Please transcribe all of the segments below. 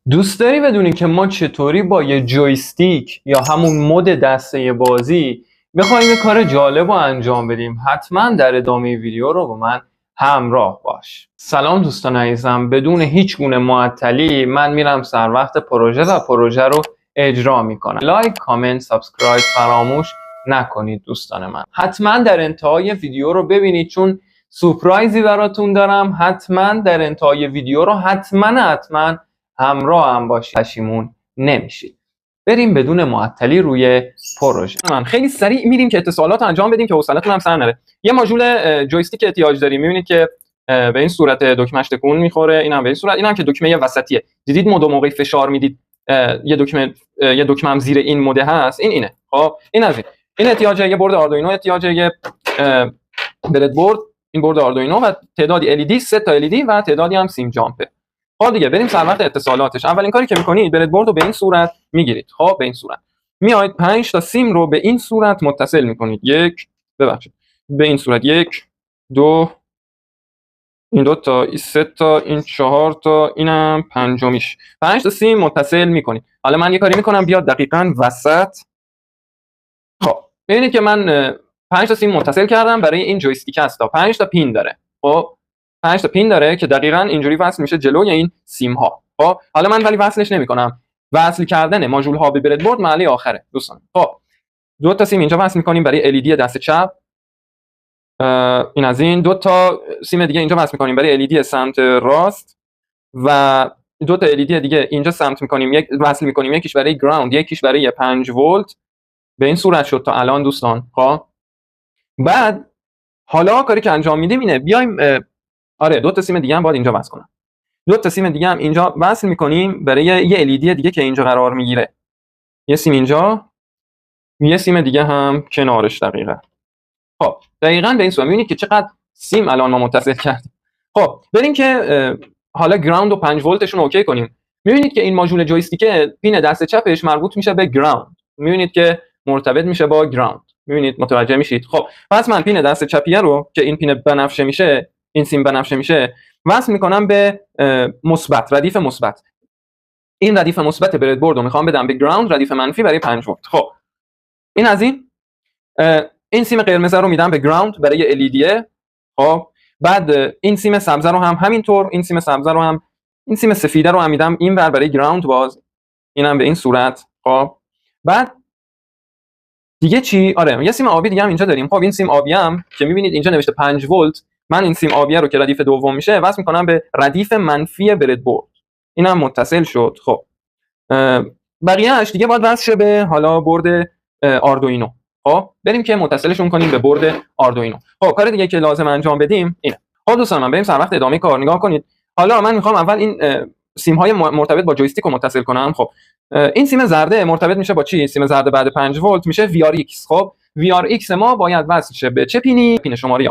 دوست داری بدونی که ما چطوری با یه جویستیک یا همون مد دسته بازی بخوایم یه کار جالب رو انجام بدیم؟ حتما در ادامه ویدیو رو با من همراه باش. سلام دوستان عزیزم، بدون هیچ گونه معطلی من میرم سر وقت پروژه و پروژه رو اجرا میکنم. لایک، کامنت، سابسکرایب فراموش نکنید دوستان من. حتما در انتهای ویدیو رو ببینید چون سورپرایزی براتون دارم. حتما در انتهای ویدیو رو حتما همراه هم باشید، پشیمون نمیشید. بریم بدون معطلی روی پروژه. من خیلی سریع میریم که اتصالات رو انجام بدیم که حوصلتون هم سر نره. یه ماژول جویستیک احتیاج داریم. میبینید که به این صورت دکمهش تکون میخوره، اینم به این صورت، اینم که دکمه وسطیه. دیدید موقعی فشار میدید یه دکمه هم زیر این مده هست. اینه. خب این از این احتیاجه. یه بورد آردوینو احتیاجه، یه برد بورد، این بورد آردوینو و تعدادی LED، 3 تا LED و تعدادی هم سیم جامپه. خب دیگه بریم سر وقت اتصالاتش. اولین کاری که میکنید برد بورد رو به این صورت میگیرید. خب به این صورت میاید 5 تا سیم رو به این صورت متصل میکنید. به این صورت 1 2 این 2 تا، این 3 تا، این 4 تا، اینم پنجمیش. 5 تا سیم متصل میکنید. حالا من یه کاری میکنم بیاد دقیقاً وسط. خب ببینید که من 5 تا سیم متصل کردم. برای این جویستیک هست 5 تا پین داره. خب 5 تا پین داره که دقیقاً اینجوری وصل میشه جلوی این سیم ها. خب حالا من ولی وصلش نمیکنم. وصل کردن ماژول ها به برد بورد مرحله آخره دوستان. خب 2 تا سیم اینجا وصل میکنیم برای LED دست چپ. این از این 2 تا سیم دیگه اینجا وصل میکنیم برای LED سمت راست و 2 تا LED دیگه اینجا سمت میکنیم، وصل میکنیم، یکیش برای گراوند، یکیش برای 5 ولت. به این صورت شد تا الان دوستان. خب بعد حالا کاری که انجام میدیم اینه بیایم 2 تا سیم دیگه هم باید اینجا وصل کنم. 2 تا سیم دیگه هم اینجا وصل میکنیم برای یه LED دیگه که اینجا قرار میگیره. یه سیم اینجا، یه سیم دیگه هم کنارش. خب دقیقاً به این صورت میبینید که چقدر سیم الان ما متصل کردیم. خب بریم که حالا گراوند و 5 ولتشون اوکی کنیم. میبینید که این ماژول جویستیک پین دست چپش مربوط میشه به گراوند. میبینید که مرتبط میشه با گراوند. میبینید، متوجه میشید. خب پس من پین دست چپیه رو که این پین بنفشه میشه، این سیم بنفشه میشه، وصل میکنم به مثبت، ردیف مثبت. این ردیف مثبت برد بورد رو میخوام بدم به گراوند، ردیف منفی برای 5 ولت. خب این از این سیم قرمز رو میدم به گراوند برای LED. خب بعد این سیم سبز رو هم همینطور، این سیم سبز رو هم، این سیم سفیده رو هم میدم اینور برای گراوند باز. اینم به این صورت. خب بعد دیگه چی؟ یه سیم آبی دیگه هم اینجا داریم. خب این سیم آبی هم که میبینید اینجا نوشته 5 ولت، من این سیم آبی رو که ردیف دوم میشه وصل میکنم به ردیف منفی برد بورد. اینم متصل شد. خب بقیه‌اش دیگه باید وصل شه به حالا بورد آردوینو. خب بریم که متصلشون کنیم به بورد آردوینو. خب کار دیگه که لازم انجام بدیم اینه. خب دوستان من بریم سر وقت ادامه کار. نگاه کنید. حالا من میخوام اول این سیم های مرتبط با جویستیک رو متصل کنم. خب این سیم زرده مرتبط میشه با چی؟ سیم زرده بعد 5 ولت میشه VRX. خب VRX ما باید وصل شه به چه پینی؟ پین شماره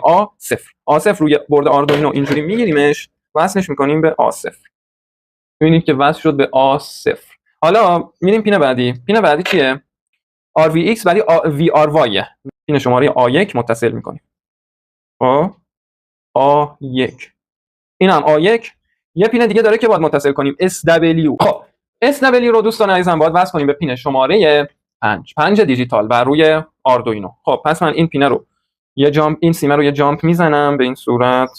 A0 روی بورد آردوینو اینجوری میگیریمش، وصلش میکنیم به A0. ببینید که وصل شد به A0. حالا میریم پین بعدی. پین بعدی چیه؟ RVX ولی VRY. پین شماره A1 متصل میکنیم. A1 اینم A1. یه پین دیگه داره که باید متصل کنیم، SW. خب SW رو دوستان عزیزم باید وصل کنیم به پین شماره 5 دیجیتال بر روی آردوینو. خب پس من این پینه رو این سیم رو یه جامپ میزنم به این صورت،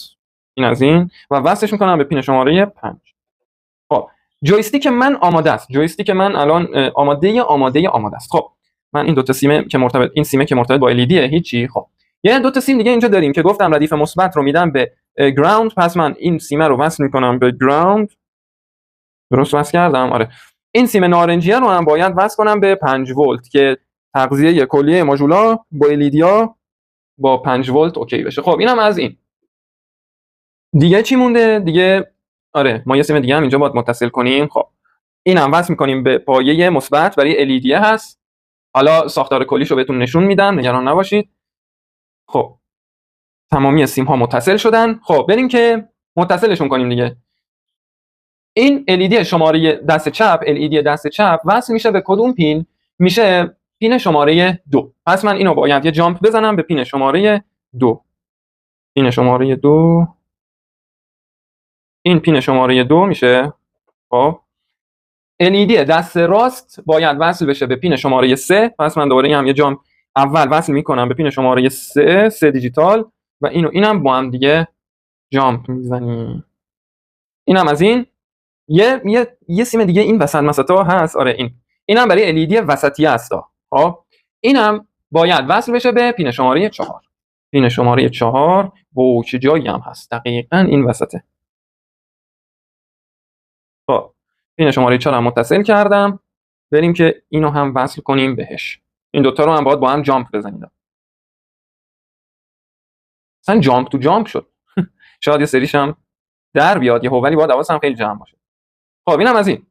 این از این، و وصلش میکنم به پین شماره 5. خب جویستیک من آماده است. جویستیک من الان آماده است. خب من این 2 تا سیم که مرتبط، این سیمه که مرتبط با LED هیچی. خب یه 2 تا سیم دیگه اینجا داریم که گفتم ردیف مثبت رو میدم به گراوند. پس من این سیمه رو وصل میکنم به گراوند. درست وصل کردم؟ این سیم نارنجیه رو هم باید وصل کنم به 5 ولت که تغذیه کلیه ماژولا با LED ها با 5 ولت اوکی بشه. خب اینم از این. دیگه چی مونده دیگه؟ ما یه سیم دیگه هم اینجا باید متصل کنیم. خب اینم وصل میکنیم به پایه مثبت برای LED هست. حالا ساختار کلیشو بهتون نشون میدم، نگران نباشید. خب تمامی سیم ها متصل شدن. خب بریم که متصلشون کنیم دیگه. این LED شماره دست چپ وصل میشه به کدوم پین؟ میشه پین شماره 2. پس من اینو باید یه جامپ بزنم به پین شماره 2. پین شماره 2. این پین شماره 2 میشه. خب LED دست راست باید وصل بشه به پین شماره 3. پس من دوباره هم یه جام اول وصل میکنم به پین شماره 3 دیجیتال و اینم با هم دیگه جامپ میزنیم. اینم از این. یه سیم دیگه این وسطا هست. آره اینم برای LED وسطی است. خب اینم باید وصل بشه به پین شماره 4. پین شماره 4 و چه جایی هم هست دقیقاً این وسطه. خب پین شماره 4 هم متصل کردم. بریم که اینو هم وصل کنیم بهش. این دوتا رو هم باید با هم جامپ بزنید. مثلا جامپ تو جامپ شد. شاید یه سریش هم در بیاد یهو، ولی باید حواسم خیلی جمع باشه. خب اینم از این.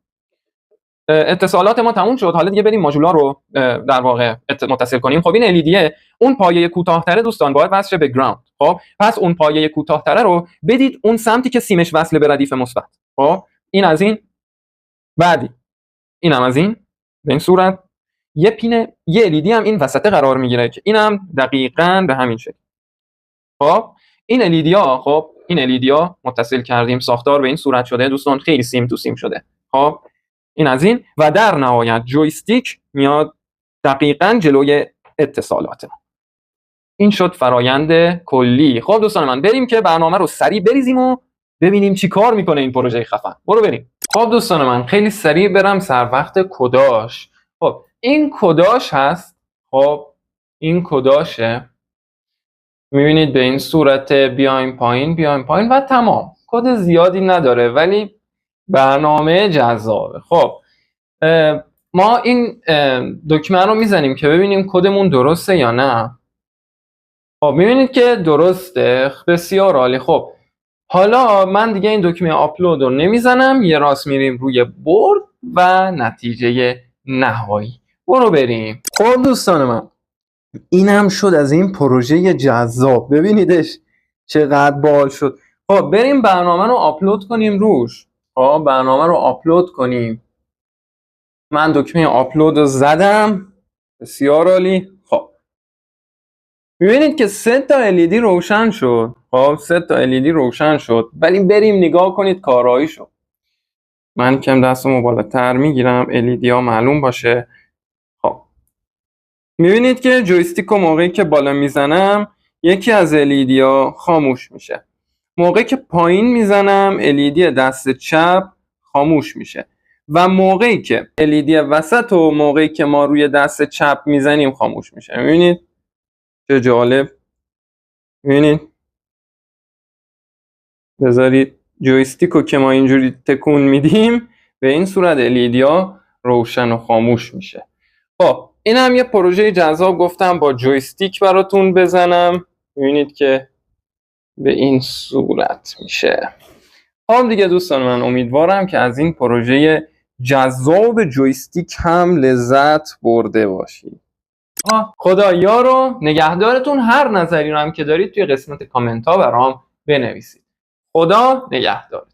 اتصالات ما تموم شد. حالا دیگه بریم ماژولا رو در واقع متصل کنیم. خب این LED اون پایه کوتاه‌تره دوستان باید وصل شه به گراوند. خب پس اون پایه کوتاه‌تره رو بدید اون سمتی که سیمش وصل به ردیف مثبت. خب این از این. بعدی اینم از این. به این صورت یه LED هم این وسط قرار میگیره که اینم دقیقاً به همین شکل. خب این LED ها این LED ها متصل کردیم، ساختار به این صورت شده دوستان، خیلی سیم تو سیم شده. خب این از این. و در نهایت جویستیک میاد دقیقاً جلوی اتصالات. این شد فرایند کلی. خب دوستان من بریم که برنامه رو سریع بریزیم و ببینیم چی کار میکنه این پروژه خفن. برو بریم. خب دوستان من خیلی سریع برم سر وقت کداش. خب این کداش هست. خب این کداشه. میبینید به این صورت بیایم پایین و تمام. کد زیادی نداره ولی برنامه جذابه. خب ما این دکمه رو میزنیم که ببینیم کدمون درسته یا نه. خب میبینید که درسته. بسیار عالی. خب حالا من دیگه این دکمه آپلود رو نمیزنم، یه راست میریم روی برد و نتیجه نهایی. برو بریم. خب دوستان من اینم شد از این پروژه جذاب. ببینیدش چقدر بال شد. خب بریم برنامه رو آپلود کنیم روش. خب برنامه رو آپلود کنیم. من دکمه آپلود رو زدم. بسیار عالی. خب میبینید که 3 تا LED روشن شد. خب 3 تا LED روشن شد. ولی بریم نگاه کنید کاراییشو. من کم دستمو بالاتر میگیرم LED ها معلوم باشه. خب میبینید که جویستیک رو موقعی که بالا میزنم یکی از LED ها خاموش میشه. موقعی که پایین میزنم LED دست چپ خاموش میشه. و موقعی که LED وسط و موقعی که ما روی دست چپ میزنیم خاموش میشه. میبینید چه جالب. میبینید بذارید جویستیک رو که ما اینجوری تکون میدیم به این صورت LED ها روشن و خاموش میشه. خب این هم یه پروژه جذاب گفتم با جویستیک براتون بزنم. میبینید که به این صورت میشه. خب دیگه دوستان من امیدوارم که از این پروژه جذاب جویستیک هم لذت برده باشید. خدا یار و نگهدارتون. هر نظری رو هم که دارید توی قسمت کامنت ها برام بنویسید. خدا نگهدار.